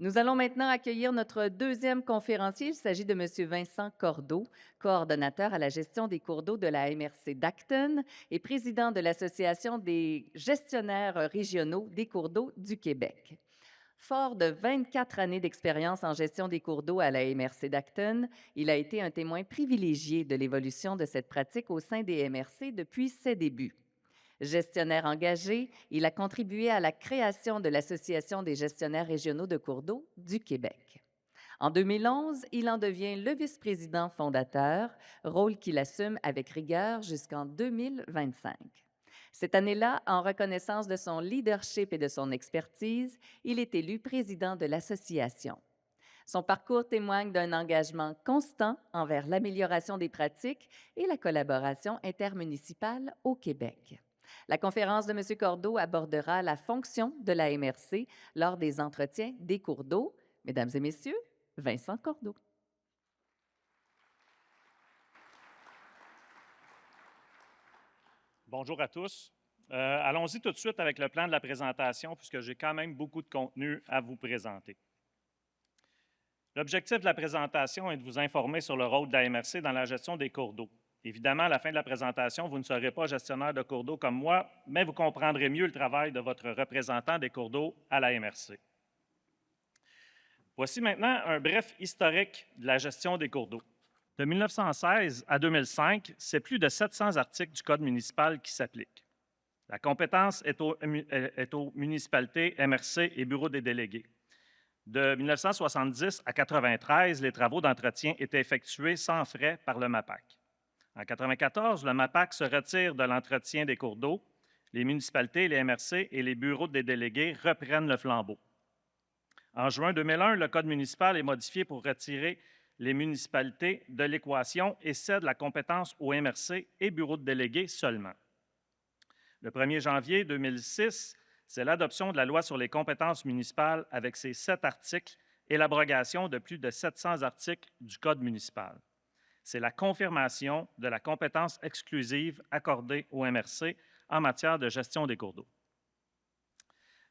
Nous allons maintenant accueillir notre deuxième conférencier. Il s'agit de M. Vincent Cordeau, coordonnateur à la gestion des cours d'eau de la MRC d'Acton et président de l'Association des gestionnaires régionaux des cours d'eau du Québec. Fort de 24 années d'expérience en gestion des cours d'eau à la MRC d'Acton, il a été un témoin privilégié de l'évolution de cette pratique au sein des MRC depuis ses débuts. Gestionnaire engagé, il a contribué à la création de l'Association des gestionnaires régionaux de cours d'eau du Québec. En 2011, il en devient le vice-président fondateur, rôle qu'il assume avec rigueur jusqu'en 2025. Cette année-là, en reconnaissance de son leadership et de son expertise, il est élu président de l'association. Son parcours témoigne d'un engagement constant envers l'amélioration des pratiques et la collaboration intermunicipale au Québec. La conférence de M. Cordeau abordera la fonction de la MRC lors des entretiens des cours d'eau. Mesdames et messieurs, Vincent Cordeau. Bonjour à tous. Allons-y tout de suite avec le plan de la présentation, puisque j'ai quand même beaucoup de contenu à vous présenter. L'objectif de la présentation est de vous informer sur le rôle de la MRC dans la gestion des cours d'eau. Évidemment, à la fin de la présentation, vous ne serez pas gestionnaire de cours d'eau comme moi, mais vous comprendrez mieux le travail de votre représentant des cours d'eau à la MRC. Voici maintenant un bref historique de la gestion des cours d'eau. De 1916 à 2005, c'est plus de 700 articles du Code municipal qui s'appliquent. La compétence est aux municipalités, MRC et bureaux des délégués. De 1970 à 1993, les travaux d'entretien étaient effectués sans frais par le MAPAC. En 1994, le MAPAC se retire de l'entretien des cours d'eau. Les municipalités, les MRC et les bureaux des délégués reprennent le flambeau. En juin 2001, le Code municipal est modifié pour retirer les municipalités de l'équation et cède la compétence aux MRC et bureaux de délégués seulement. Le 1er janvier 2006, c'est l'adoption de la loi sur les compétences municipales avec ses 7 articles et l'abrogation de plus de 700 articles du Code municipal. C'est la confirmation de la compétence exclusive accordée au MRC en matière de gestion des cours d'eau.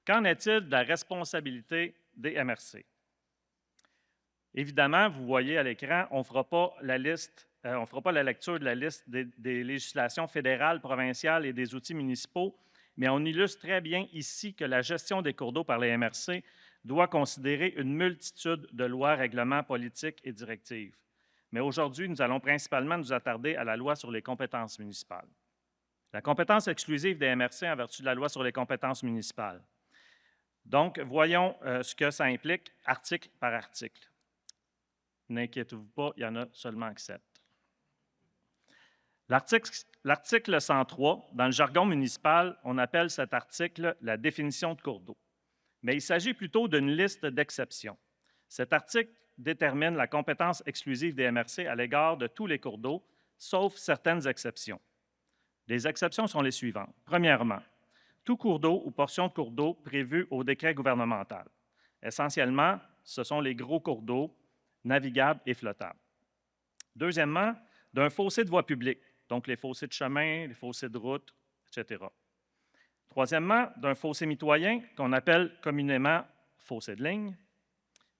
Qu'en est-il de la responsabilité des MRC? Évidemment, vous voyez à l'écran, on ne fera pas la lecture de la liste des législations fédérales, provinciales et des outils municipaux, mais on illustre très bien ici que la gestion des cours d'eau par les MRC doit considérer une multitude de lois, règlements, politiques et directives. Mais aujourd'hui, nous allons principalement nous attarder à la loi sur les compétences municipales. La compétence exclusive des MRC en vertu de la loi sur les compétences municipales. Donc, voyons ce que ça implique article par article. N'inquiétez-vous pas, il y en a seulement que 7. L'article 103, dans le jargon municipal, on appelle cet article la définition de cours d'eau. Mais il s'agit plutôt d'une liste d'exceptions. Cet article détermine la compétence exclusive des MRC à l'égard de tous les cours d'eau, sauf certaines exceptions. Les exceptions sont les suivantes. Premièrement, tout cours d'eau ou portion de cours d'eau prévu au décret gouvernemental. Essentiellement, ce sont les gros cours d'eau navigables et flottables. Deuxièmement, d'un fossé de voie publique, donc les fossés de chemin, les fossés de route, etc. Troisièmement, d'un fossé mitoyen qu'on appelle communément fossé de ligne.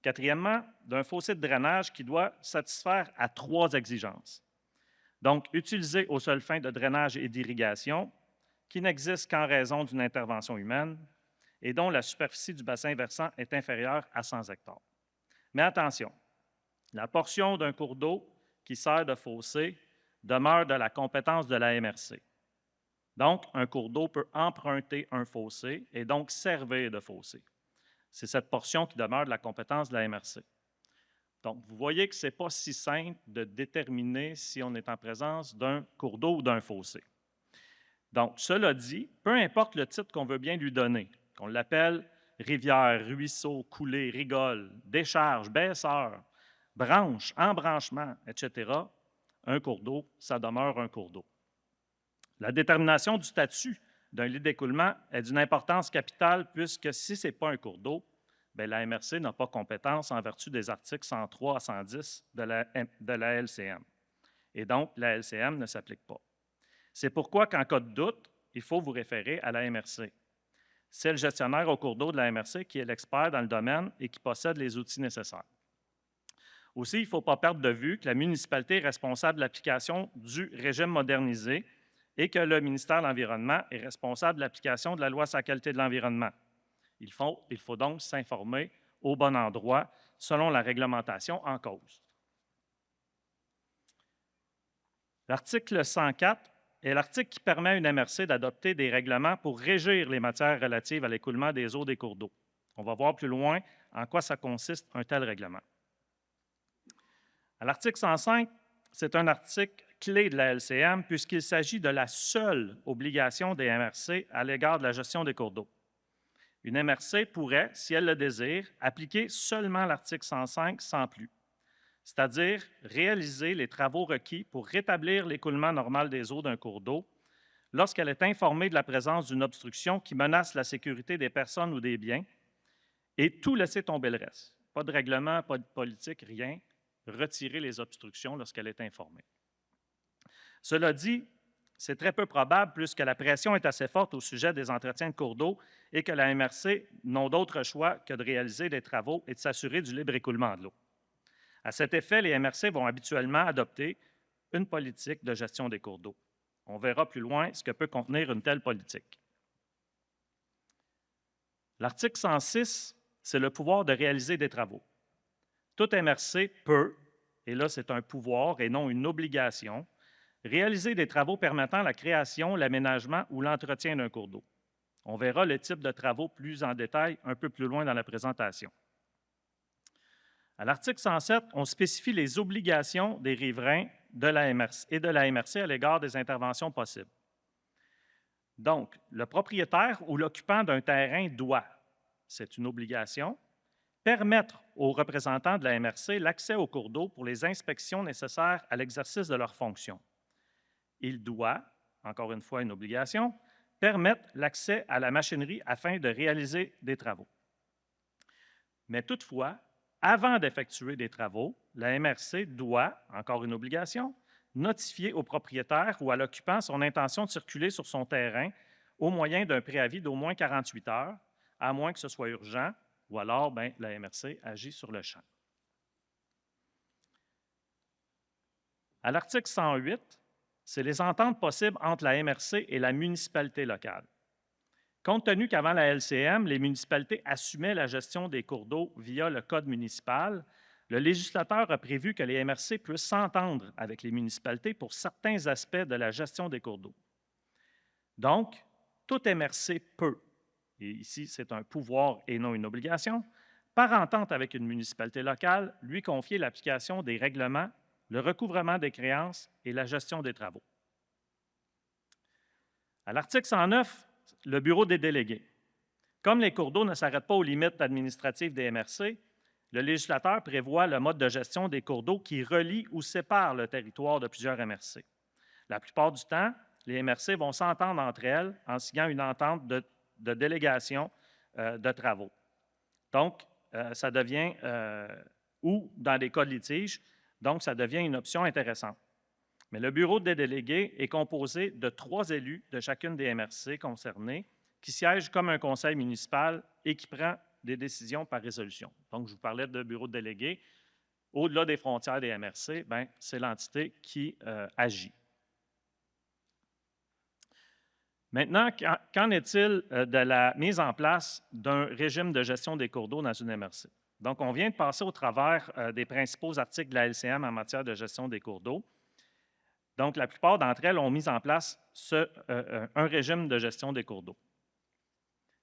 Quatrièmement, d'un fossé de drainage qui doit satisfaire à 3 exigences. Donc, utilisé aux seules fins de drainage et d'irrigation, qui n'existe qu'en raison d'une intervention humaine et dont la superficie du bassin versant est inférieure à 100 hectares. Mais attention, la portion d'un cours d'eau qui sert de fossé demeure de la compétence de la MRC. Donc, un cours d'eau peut emprunter un fossé et donc servir de fossé. C'est cette portion qui demeure de la compétence de la MRC. Donc, vous voyez que ce n'est pas si simple de déterminer si on est en présence d'un cours d'eau ou d'un fossé. Donc, cela dit, peu importe le titre qu'on veut bien lui donner, qu'on l'appelle rivière, ruisseau, coulée, rigole, décharge, baisseur, branche, embranchement, etc., un cours d'eau, ça demeure un cours d'eau. La détermination du statut d'un lit d'écoulement est d'une importance capitale puisque si ce n'est pas un cours d'eau, la MRC n'a pas compétence en vertu des articles 103 à 110 de la LCM. Et donc, la LCM ne s'applique pas. C'est pourquoi qu'en cas de doute, il faut vous référer à la MRC. C'est le gestionnaire au cours d'eau de la MRC qui est l'expert dans le domaine et qui possède les outils nécessaires. Aussi, il ne faut pas perdre de vue que la municipalité est responsable de l'application du régime modernisé et que le ministère de l'Environnement est responsable de l'application de la loi sur la qualité de l'environnement. Il faut donc s'informer au bon endroit selon la réglementation en cause. L'article 104 est l'article qui permet à une MRC d'adopter des règlements pour régir les matières relatives à l'écoulement des eaux des cours d'eau. On va voir plus loin en quoi ça consiste un tel règlement. À l'article 105, c'est un article clé de la LCM puisqu'il s'agit de la seule obligation des MRC à l'égard de la gestion des cours d'eau. Une MRC pourrait, si elle le désire, appliquer seulement l'article 105 sans plus, c'est-à-dire réaliser les travaux requis pour rétablir l'écoulement normal des eaux d'un cours d'eau lorsqu'elle est informée de la présence d'une obstruction qui menace la sécurité des personnes ou des biens, et tout laisser tomber le reste. Pas de règlement, pas de politique, rien. Retirer les obstructions lorsqu'elle est informée. Cela dit, c'est très peu probable puisque la pression est assez forte au sujet des entretiens de cours d'eau et que la MRC n'ont d'autre choix que de réaliser des travaux et de s'assurer du libre écoulement de l'eau. À cet effet, les MRC vont habituellement adopter une politique de gestion des cours d'eau. On verra plus loin ce que peut contenir une telle politique. L'article 106, c'est le pouvoir de réaliser des travaux. Toute MRC peut, et là c'est un pouvoir et non une obligation, réaliser des travaux permettant la création, l'aménagement ou l'entretien d'un cours d'eau. On verra le type de travaux plus en détail un peu plus loin dans la présentation. À l'article 107, on spécifie les obligations des riverains de la MRC et de la MRC à l'égard des interventions possibles. Donc, le propriétaire ou l'occupant d'un terrain doit, c'est une obligation, permettre aux représentants de la MRC l'accès au cours d'eau pour les inspections nécessaires à l'exercice de leurs fonctions. Il doit, encore une fois une obligation, permettre l'accès à la machinerie afin de réaliser des travaux. Mais toutefois, avant d'effectuer des travaux, la MRC doit, encore une obligation, notifier au propriétaire ou à l'occupant son intention de circuler sur son terrain au moyen d'un préavis d'au moins 48 heures, à moins que ce soit urgent, ou alors la MRC agit sur le champ. À l'article 108, c'est les ententes possibles entre la MRC et la municipalité locale. Compte tenu qu'avant la LCM, les municipalités assumaient la gestion des cours d'eau via le code municipal, le législateur a prévu que les MRC puissent s'entendre avec les municipalités pour certains aspects de la gestion des cours d'eau. Donc, toute MRC peut, et ici c'est un pouvoir et non une obligation, par entente avec une municipalité locale, lui confier l'application des règlements, le recouvrement des créances et la gestion des travaux. À l'article 109, le bureau des délégués. Comme les cours d'eau ne s'arrêtent pas aux limites administratives des MRC, le législateur prévoit le mode de gestion des cours d'eau qui relie ou sépare le territoire de plusieurs MRC. La plupart du temps, les MRC vont s'entendre entre elles en signant une entente de délégation de travaux. Donc, ça devient, ou dans des cas de litige, donc ça devient une option intéressante. Mais le bureau des délégués est composé de 3 élus de chacune des MRC concernées qui siègent comme un conseil municipal et qui prend des décisions par résolution. Donc, je vous parlais de bureau de délégués. Au-delà des frontières des MRC, c'est l'entité qui agit. Maintenant, qu'en est-il de la mise en place d'un régime de gestion des cours d'eau dans une MRC? Donc, on vient de passer au travers des principaux articles de la LCM en matière de gestion des cours d'eau. Donc, la plupart d'entre elles ont mis en place un régime de gestion des cours d'eau.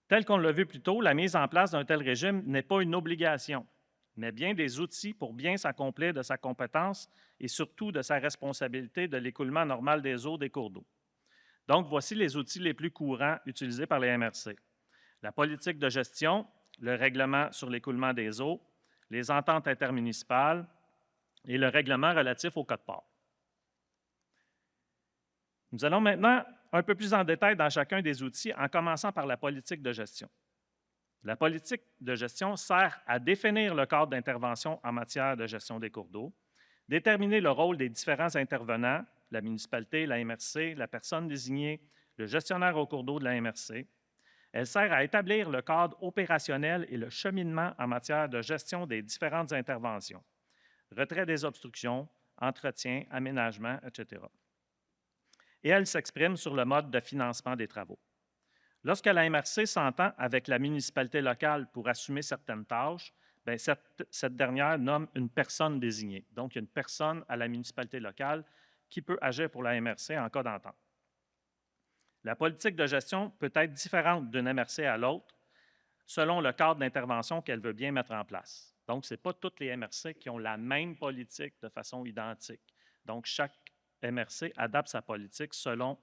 Tel qu'on l'a vu plus tôt, la mise en place d'un tel régime n'est pas une obligation, mais bien des outils pour bien s'accomplir de sa compétence et surtout de sa responsabilité de l'écoulement normal des eaux des cours d'eau. Donc, voici les outils les plus courants utilisés par les MRC. La politique de gestion, le règlement sur l'écoulement des eaux, les ententes intermunicipales et le règlement relatif au code-part. Nous allons maintenant un peu plus en détail dans chacun des outils, en commençant par la politique de gestion. La politique de gestion sert à définir le cadre d'intervention en matière de gestion des cours d'eau, déterminer le rôle des différents intervenants, la municipalité, la MRC, la personne désignée, le gestionnaire au cours d'eau de la MRC, Elle sert à établir le cadre opérationnel et le cheminement en matière de gestion des différentes interventions, retrait des obstructions, entretien, aménagement, etc. Et elle s'exprime sur le mode de financement des travaux. Lorsque la MRC s'entend avec la municipalité locale pour assumer certaines tâches, bien, cette dernière nomme une personne désignée. Donc, il y a une personne à la municipalité locale qui peut agir pour la MRC en cas d'entente. La politique de gestion peut être différente d'une MRC à l'autre selon le cadre d'intervention qu'elle veut bien mettre en place. Donc, ce n'est pas toutes les MRC qui ont la même politique de façon identique. Donc, chaque MRC adapte sa politique selon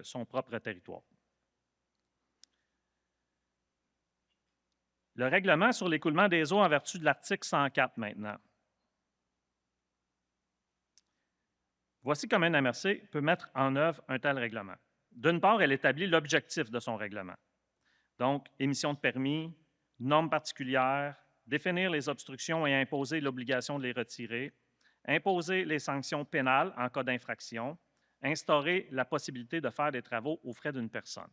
son propre territoire. Le règlement sur l'écoulement des eaux en vertu de l'article 104 maintenant. Voici comment une MRC peut mettre en œuvre un tel règlement. D'une part, elle établit l'objectif de son règlement. Donc, émission de permis, normes particulières, définir les obstructions et imposer l'obligation de les retirer, imposer les sanctions pénales en cas d'infraction, instaurer la possibilité de faire des travaux aux frais d'une personne.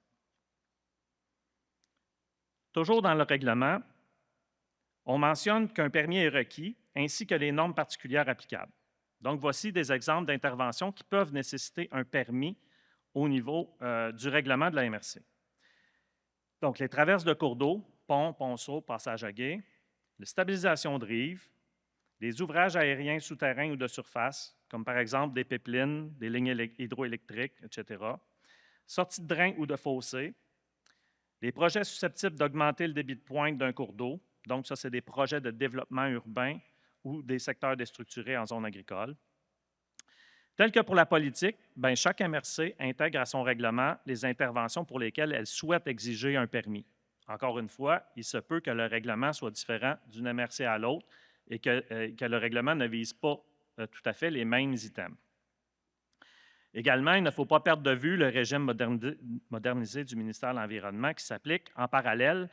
Toujours dans le règlement, on mentionne qu'un permis est requis ainsi que les normes particulières applicables. Donc, voici des exemples d'interventions qui peuvent nécessiter un permis au niveau du règlement de la MRC. Donc, les traverses de cours d'eau, ponts, ponceaux, passages à gué, la stabilisation de rives, les ouvrages aériens souterrains ou de surface, comme par exemple des pipelines, des lignes hydroélectriques, etc., sorties de drains ou de fossés, des projets susceptibles d'augmenter le débit de pointe d'un cours d'eau, donc ça, c'est des projets de développement urbain ou des secteurs déstructurés en zone agricole. Tel que pour la politique, bien, chaque MRC intègre à son règlement les interventions pour lesquelles elle souhaite exiger un permis. Encore une fois, il se peut que le règlement soit différent d'une MRC à l'autre et que le règlement ne vise pas tout à fait les mêmes items. Également, il ne faut pas perdre de vue le régime modernisé du ministère de l'Environnement qui s'applique en parallèle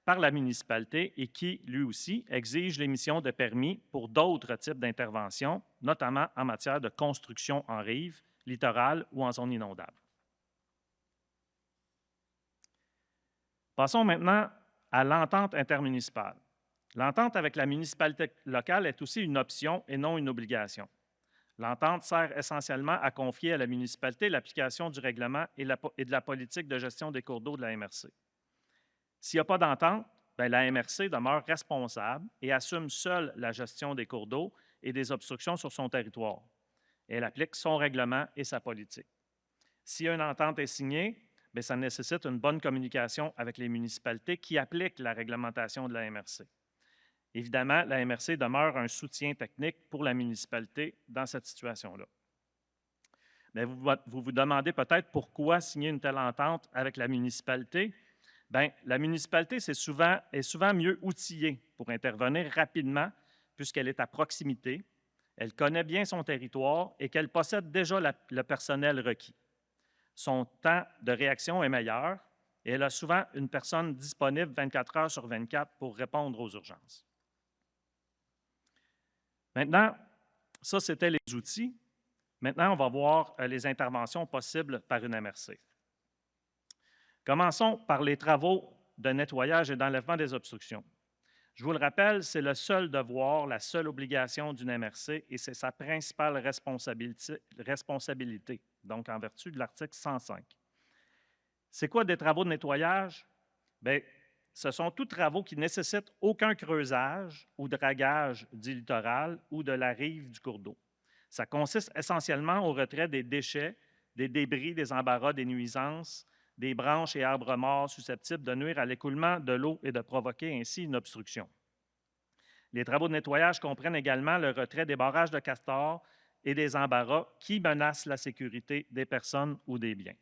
par la municipalité et qui, lui aussi, exige l'émission de permis pour d'autres types d'interventions, notamment en matière de construction en rive, littorale ou en zone inondable. Passons maintenant à l'entente intermunicipale. L'entente avec la municipalité locale est aussi une option et non une obligation. L'entente sert essentiellement à confier à la municipalité l'application du règlement et de la politique de gestion des cours d'eau de la MRC. S'il n'y a pas d'entente, bien, la MRC demeure responsable et assume seule la gestion des cours d'eau et des obstructions sur son territoire. Elle applique son règlement et sa politique. Si une entente est signée, bien, ça nécessite une bonne communication avec les municipalités qui appliquent la réglementation de la MRC. Évidemment, la MRC demeure un soutien technique pour la municipalité dans cette situation-là. Mais vous vous demandez peut-être pourquoi signer une telle entente avec la municipalité. Bien, la municipalité est souvent mieux outillée pour intervenir rapidement puisqu'elle est à proximité, elle connaît bien son territoire et qu'elle possède déjà le personnel requis. Son temps de réaction est meilleur et elle a souvent une personne disponible 24 heures sur 24 pour répondre aux urgences. Maintenant, ça, c'était les outils. Maintenant, on va voir les interventions possibles par une MRC. Commençons par les travaux de nettoyage et d'enlèvement des obstructions. Je vous le rappelle, c'est le seul devoir, la seule obligation d'une MRC et c'est sa principale responsabilité, donc en vertu de l'article 105. C'est quoi des travaux de nettoyage? Bien, ce sont tous travaux qui ne nécessitent aucun creusage ou dragage du littoral ou de la rive du cours d'eau. Ça consiste essentiellement au retrait des déchets, des débris, des embarras, des nuisances, des branches et arbres morts susceptibles de nuire à l'écoulement de l'eau et de provoquer ainsi une obstruction. Les travaux de nettoyage comprennent également le retrait des barrages de castors et des embarras qui menacent la sécurité des personnes ou des biens.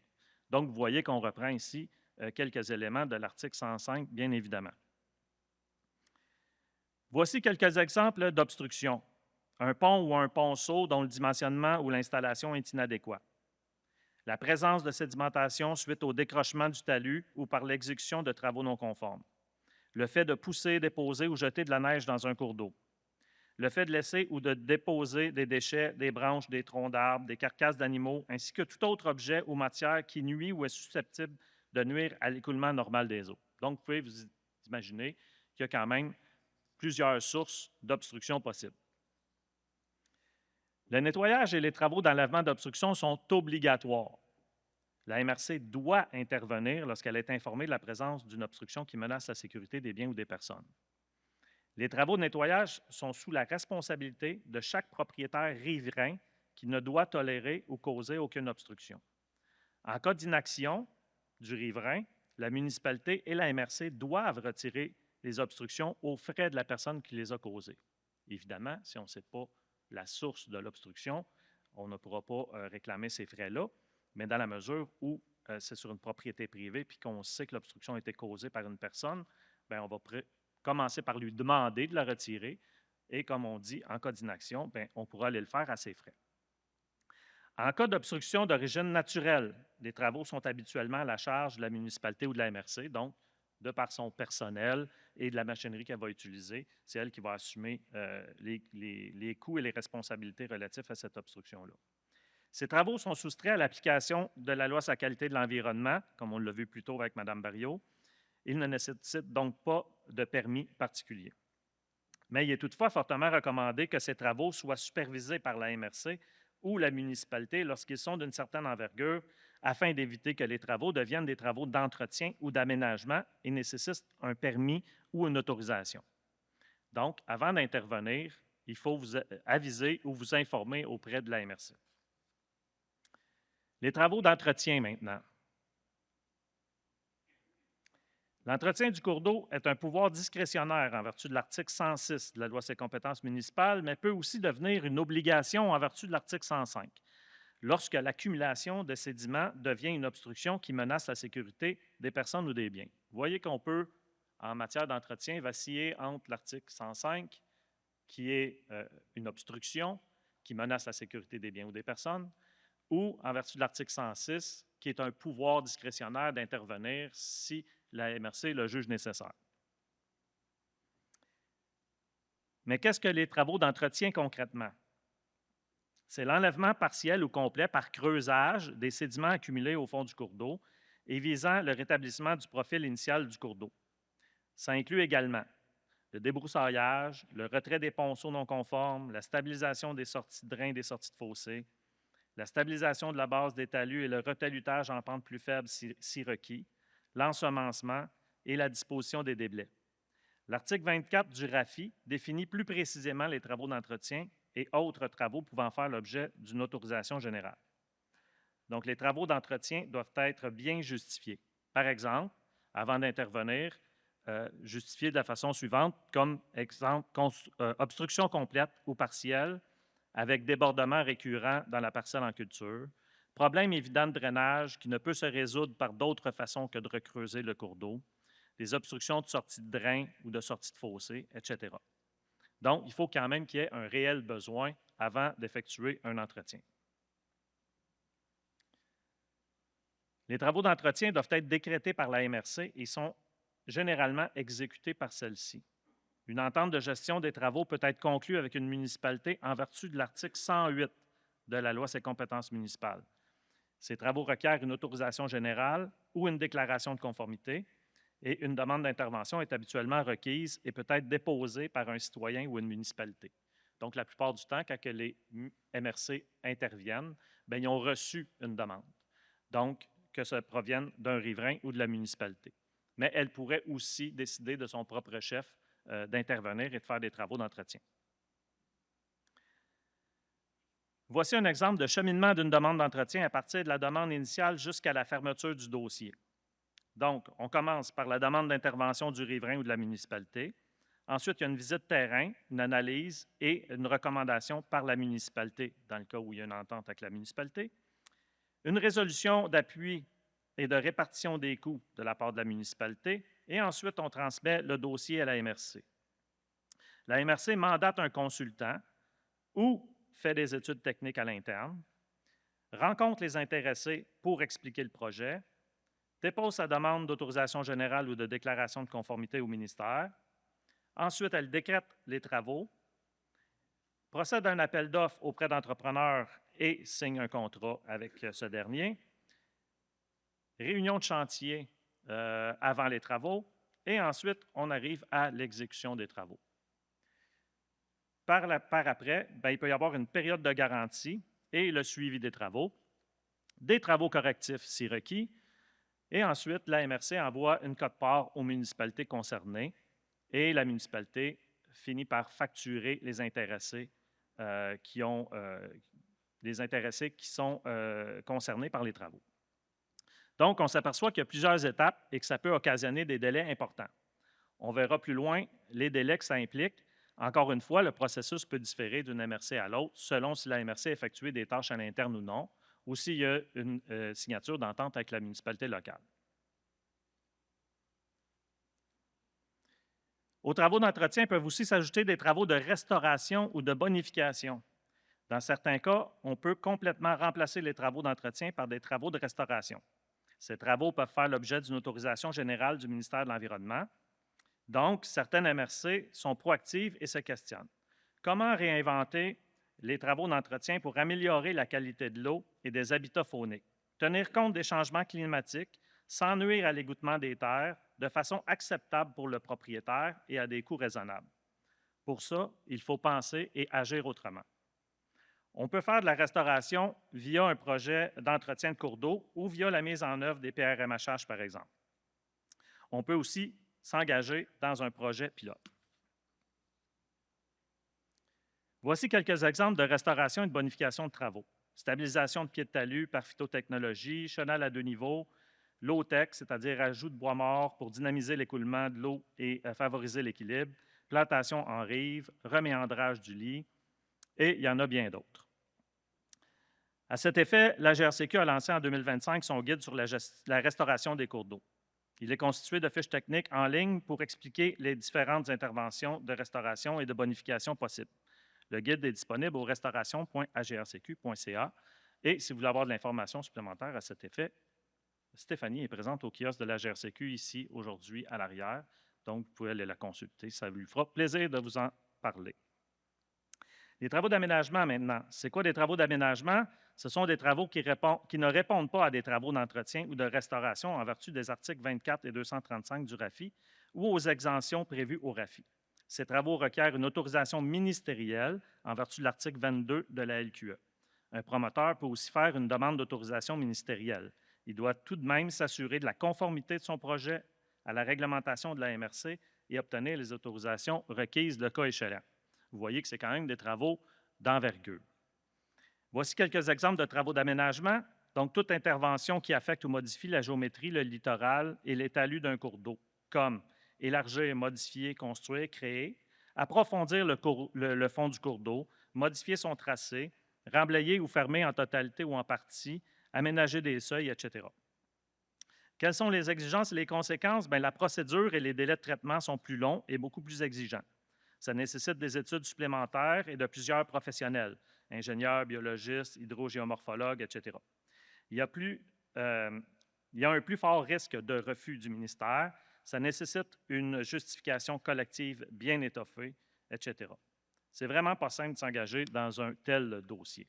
Donc, vous voyez qu'on reprend ici quelques éléments de l'article 105, bien évidemment. Voici quelques exemples d'obstruction. Un pont ou un ponceau dont le dimensionnement ou l'installation est inadéquat. La présence de sédimentation suite au décrochement du talus ou par l'exécution de travaux non conformes. Le fait de pousser, déposer ou jeter de la neige dans un cours d'eau. Le fait de laisser ou de déposer des déchets, des branches, des troncs d'arbres, des carcasses d'animaux, ainsi que tout autre objet ou matière qui nuit ou est susceptible de nuire à l'écoulement normal des eaux. Donc, vous pouvez vous imaginer qu'il y a quand même plusieurs sources d'obstruction possibles. Le nettoyage et les travaux d'enlèvement d'obstruction sont obligatoires. La MRC doit intervenir lorsqu'elle est informée de la présence d'une obstruction qui menace la sécurité des biens ou des personnes. Les travaux de nettoyage sont sous la responsabilité de chaque propriétaire riverain qui ne doit tolérer ou causer aucune obstruction. En cas d'inaction du riverain, la municipalité et la MRC doivent retirer les obstructions aux frais de la personne qui les a causées. Évidemment, si on ne sait pas la source de l'obstruction, on ne pourra pas réclamer ces frais-là, mais dans la mesure où c'est sur une propriété privée puis qu'on sait que l'obstruction a été causée par une personne, bien, on va commencer par lui demander de la retirer et, comme on dit, en cas d'inaction, bien, on pourra aller le faire à ses frais. En cas d'obstruction d'origine naturelle, les travaux sont habituellement à la charge de la municipalité ou de la MRC, donc de par son personnel et de la machinerie qu'elle va utiliser, c'est elle qui va assumer les coûts et les responsabilités relatifs à cette obstruction-là. Ces travaux sont soustraits à l'application de la loi sur la qualité de l'environnement, comme on l'a vu plus tôt avec Mme Barriot. Ils ne nécessitent donc pas de permis particulier. Mais il est toutefois fortement recommandé que ces travaux soient supervisés par la MRC ou la municipalité lorsqu'ils sont d'une certaine envergure, afin d'éviter que les travaux deviennent des travaux d'entretien ou d'aménagement et nécessitent un permis ou une autorisation. Donc, avant d'intervenir, il faut vous aviser ou vous informer auprès de la MRC. Les travaux d'entretien maintenant. L'entretien du cours d'eau est un pouvoir discrétionnaire en vertu de l'article 106 de la loi sur les compétences municipales, mais peut aussi devenir une obligation en vertu de l'article 105, lorsque l'accumulation de sédiments devient une obstruction qui menace la sécurité des personnes ou des biens. Vous voyez qu'on peut, en matière d'entretien, vaciller entre l'article 105, qui est une obstruction qui menace la sécurité des biens ou des personnes, ou en vertu de l'article 106, qui est un pouvoir discrétionnaire d'intervenir si la MRC le juge nécessaire. Mais qu'est-ce que les travaux d'entretien concrètement? C'est l'enlèvement partiel ou complet par creusage des sédiments accumulés au fond du cours d'eau et visant le rétablissement du profil initial du cours d'eau. Ça inclut également le débroussaillage, le retrait des ponceaux non conformes, la stabilisation des sorties de drains et des sorties de fossés, la stabilisation de la base des talus et le retalutage en pente plus faible si requis, l'ensemencement et la disposition des déblais. L'article 24 du RAFI définit plus précisément les travaux d'entretien et autres travaux pouvant faire l'objet d'une autorisation générale. Donc, les travaux d'entretien doivent être bien justifiés. Par exemple, avant d'intervenir, justifier de la façon suivante, comme exemple, obstruction complète ou partielle, avec débordement récurrent dans la parcelle en culture, problème évident de drainage qui ne peut se résoudre par d'autres façons que de recreuser le cours d'eau, des obstructions de sortie de drain ou de sortie de fossé, etc. Donc, il faut quand même qu'il y ait un réel besoin avant d'effectuer un entretien. Les travaux d'entretien doivent être décrétés par la MRC et sont généralement exécutés par celle-ci. Une entente de gestion des travaux peut être conclue avec une municipalité en vertu de l'article 108 de la loi sur les compétences municipales. Ces travaux requièrent une autorisation générale ou une déclaration de conformité et une demande d'intervention est habituellement requise et peut être déposée par un citoyen ou une municipalité. Donc, la plupart du temps, quand les MRC interviennent, bien, ils ont reçu une demande. Donc, que ça provienne d'un riverain ou de la municipalité. Mais elle pourrait aussi décider de son propre chef d'intervenir et de faire des travaux d'entretien. Voici un exemple de cheminement d'une demande d'entretien à partir de la demande initiale jusqu'à la fermeture du dossier. Donc, on commence par la demande d'intervention du riverain ou de la municipalité. Ensuite, il y a une visite terrain, une analyse et une recommandation par la municipalité, dans le cas où il y a une entente avec la municipalité. Une résolution d'appui et de répartition des coûts de la part de la municipalité. Et ensuite, on transmet le dossier à la MRC. La MRC mandate un consultant ou fait des études techniques à l'interne, rencontre les intéressés pour expliquer le projet, dépose sa demande d'autorisation générale ou de déclaration de conformité au ministère. Ensuite, elle décrète les travaux, procède à un appel d'offres auprès d'entrepreneurs et signe un contrat avec ce dernier. réunion de chantier avant les travaux, et ensuite, on arrive à l'exécution des travaux. Par après, ben, il peut y avoir une période de garantie et le suivi des travaux correctifs si requis, et ensuite, la MRC envoie une quote-part aux municipalités concernées et la municipalité finit par facturer les intéressés qui sont concernés par les travaux. Donc, on s'aperçoit qu'il y a plusieurs étapes et que ça peut occasionner des délais importants. On verra plus loin les délais que ça implique. Encore une fois, le processus peut différer d'une MRC à l'autre selon si la MRC a effectué des tâches à l'interne ou non, ou s'il y a une signature d'entente avec la municipalité locale. Aux travaux d'entretien peuvent aussi s'ajouter des travaux de restauration ou de bonification. Dans certains cas, on peut complètement remplacer les travaux d'entretien par des travaux de restauration. Ces travaux peuvent faire l'objet d'une autorisation générale du ministère de l'Environnement. Donc, certaines MRC sont proactives et se questionnent. Comment réinventer les travaux d'entretien pour améliorer la qualité de l'eau et des habitats fauniques? Tenir compte des changements climatiques sans nuire à l'égouttement des terres de façon acceptable pour le propriétaire et à des coûts raisonnables. Pour ça, il faut penser et agir autrement. On peut faire de la restauration via un projet d'entretien de cours d'eau ou via la mise en œuvre des PRMHH, par exemple. On peut aussi s'engager dans un projet pilote. Voici quelques exemples de restauration et de bonification de travaux. Stabilisation de pieds de talus par phytotechnologie, chenal à 2 niveaux, low-tech, c'est-à-dire ajout de bois mort pour dynamiser l'écoulement de l'eau et favoriser l'équilibre, plantation en rive, reméandrage du lit, et il y en a bien d'autres. À cet effet, la GRCQ a lancé en 2025 son guide sur la restauration des cours d'eau. Il est constitué de fiches techniques en ligne pour expliquer les différentes interventions de restauration et de bonification possibles. Le guide est disponible au restauration.agrcq.ca et si vous voulez avoir de l'information supplémentaire à cet effet, Stéphanie est présente au kiosque de la GRCQ ici aujourd'hui à l'arrière, donc vous pouvez aller la consulter, ça lui fera plaisir de vous en parler. Les travaux d'aménagement maintenant. C'est quoi des travaux d'aménagement? Ce sont des travaux qui ne répondent pas à des travaux d'entretien ou de restauration en vertu des articles 24 et 235 du RAFI ou aux exemptions prévues au RAFI. Ces travaux requièrent une autorisation ministérielle en vertu de l'article 22 de la LQE. Un promoteur peut aussi faire une demande d'autorisation ministérielle. Il doit tout de même s'assurer de la conformité de son projet à la réglementation de la MRC et obtenir les autorisations requises le cas échéant. Vous voyez que c'est quand même des travaux d'envergure. Voici quelques exemples de travaux d'aménagement. Donc, toute intervention qui affecte ou modifie la géométrie, le littoral et les talus d'un cours d'eau, comme élargir, modifier, construire, créer, approfondir le fond du cours d'eau, modifier son tracé, remblayer ou fermer en totalité ou en partie, aménager des seuils, etc. Quelles sont les exigences et les conséquences? Bien, la procédure et les délais de traitement sont plus longs et beaucoup plus exigeants. Ça nécessite des études supplémentaires et de plusieurs professionnels, ingénieurs, biologistes, hydrogéomorphologues, etc. Il y a un plus fort risque de refus du ministère. Ça nécessite une justification collective bien étoffée, etc. C'est vraiment pas simple de s'engager dans un tel dossier.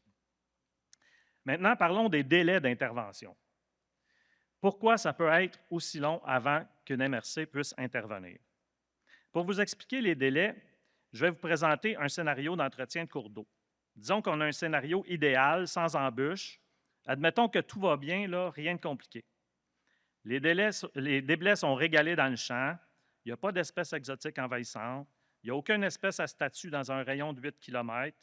Maintenant, parlons des délais d'intervention. Pourquoi ça peut être aussi long avant qu'une MRC puisse intervenir? Pour vous expliquer les délais, je vais vous présenter un scénario d'entretien de cours d'eau. Disons qu'on a un scénario idéal, sans embûches. Admettons que tout va bien, là, rien de compliqué. Les déblais sont régalés dans le champ. Il n'y a pas d'espèces exotiques envahissantes. Il n'y a aucune espèce à statut dans un rayon de 8 km.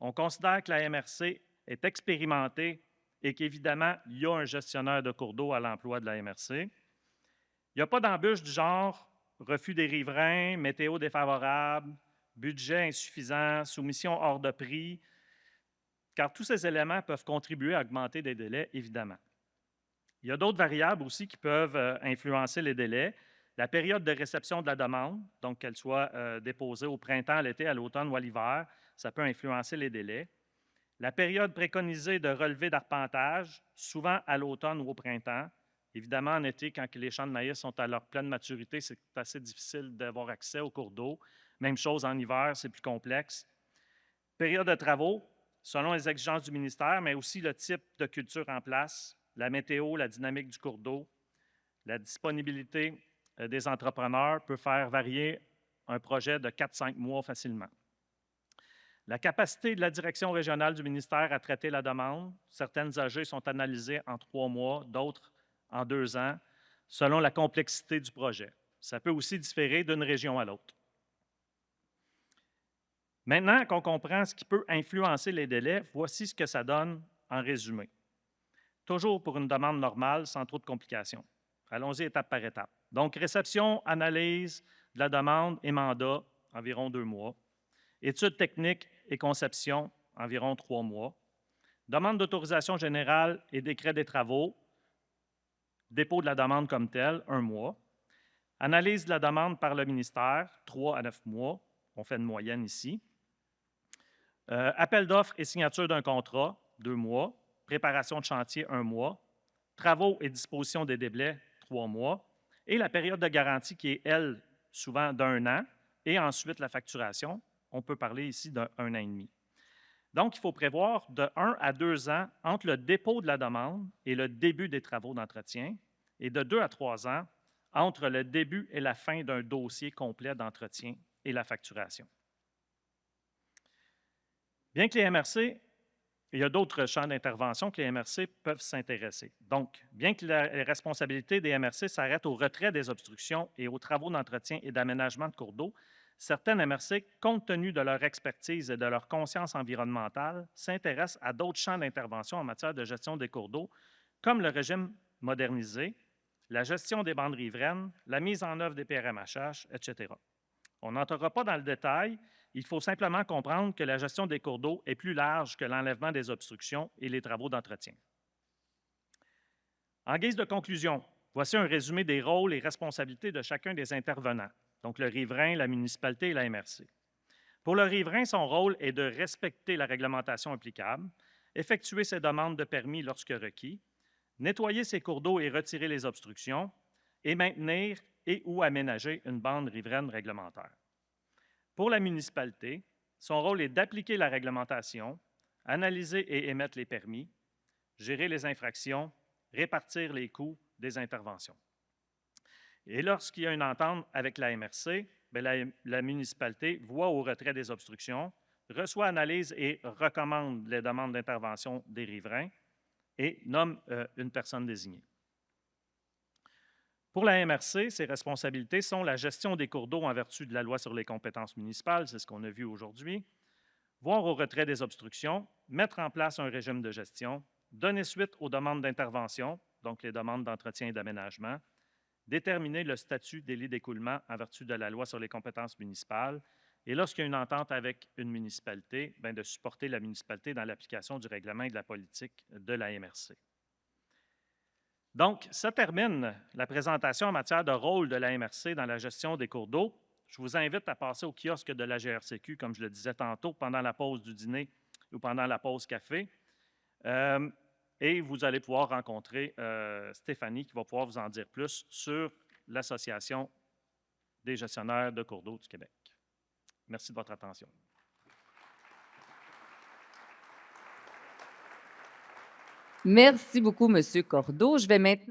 On considère que la MRC est expérimentée et qu'évidemment, il y a un gestionnaire de cours d'eau à l'emploi de la MRC. Il n'y a pas d'embûches du genre refus des riverains, météo défavorable, budget insuffisant, soumission hors de prix, car tous ces éléments peuvent contribuer à augmenter des délais, évidemment. Il y a d'autres variables aussi qui peuvent influencer les délais. La période de réception de la demande, donc qu'elle soit déposée au printemps, à l'été, à l'automne ou à l'hiver, ça peut influencer les délais. La période préconisée de relevé d'arpentage, souvent à l'automne ou au printemps. Évidemment, en été, quand les champs de maïs sont à leur pleine maturité, c'est assez difficile d'avoir accès aux cours d'eau. Même chose en hiver, c'est plus complexe. Période de travaux, selon les exigences du ministère, mais aussi le type de culture en place, la météo, la dynamique du cours d'eau, la disponibilité des entrepreneurs peut faire varier un projet de 4-5 mois facilement. La capacité de la direction régionale du ministère à traiter la demande, certaines AG sont analysées en 3 mois, d'autres en 2 ans, selon la complexité du projet. Ça peut aussi différer d'une région à l'autre. Maintenant qu'on comprend ce qui peut influencer les délais, voici ce que ça donne en résumé. Toujours pour une demande normale, sans trop de complications. Allons-y étape par étape. Donc, réception, analyse de la demande et mandat, environ 2 mois. Études techniques et conception, environ 3 mois. Demande d'autorisation générale et décret des travaux, dépôt de la demande comme telle, 1 mois. Analyse de la demande par le ministère, 3 à 9 mois. On fait une moyenne ici. Appel d'offres et signature d'un contrat, 2 mois. Préparation de chantier, 1 mois. Travaux et disposition des délais, 3 mois. Et la période de garantie qui est, elle, souvent d'1 an. Et ensuite, la facturation. On peut parler ici d'1 an et demi. Donc, il faut prévoir de 1 à 2 ans entre le dépôt de la demande et le début des travaux d'entretien et de 2 à 3 ans entre le début et la fin d'un dossier complet d'entretien et la facturation. Bien que les MRC, il y a d'autres champs d'intervention que les MRC peuvent s'intéresser. Donc, bien que les responsabilités des MRC s'arrêtent au retrait des obstructions et aux travaux d'entretien et d'aménagement de cours d'eau, certaines MRC, compte tenu de leur expertise et de leur conscience environnementale, s'intéressent à d'autres champs d'intervention en matière de gestion des cours d'eau, comme le régime modernisé, la gestion des bandes riveraines, la mise en œuvre des PRMHH, etc. On n'entrera pas dans le détail. Il faut simplement comprendre que la gestion des cours d'eau est plus large que l'enlèvement des obstructions et les travaux d'entretien. En guise de conclusion, voici un résumé des rôles et responsabilités de chacun des intervenants, donc le riverain, la municipalité et la MRC. Pour le riverain, son rôle est de respecter la réglementation applicable, effectuer ses demandes de permis lorsque requis, nettoyer ses cours d'eau et retirer les obstructions, et maintenir et ou aménager une bande riveraine réglementaire. Pour la municipalité, son rôle est d'appliquer la réglementation, analyser et émettre les permis, gérer les infractions, répartir les coûts des interventions. Et lorsqu'il y a une entente avec la MRC, la municipalité voit au retrait des obstructions, reçoit analyse et recommande les demandes d'intervention des riverains et nomme une personne désignée. Pour la MRC, ses responsabilités sont la gestion des cours d'eau en vertu de la loi sur les compétences municipales, c'est ce qu'on a vu aujourd'hui, voir au retrait des obstructions, mettre en place un régime de gestion, donner suite aux demandes d'intervention, donc les demandes d'entretien et d'aménagement, déterminer le statut des lits d'écoulement en vertu de la loi sur les compétences municipales, et lorsqu'il y a une entente avec une municipalité, de supporter la municipalité dans l'application du règlement et de la politique de la MRC. Donc, ça termine la présentation en matière de rôle de la MRC dans la gestion des cours d'eau. Je vous invite à passer au kiosque de la GRCQ, comme je le disais tantôt, pendant la pause du dîner ou pendant la pause café. Et vous allez pouvoir rencontrer Stéphanie qui va pouvoir vous en dire plus sur l'Association des gestionnaires de cours d'eau du Québec. Merci de votre attention. Merci beaucoup, M. Cordeau. Je vais maintenant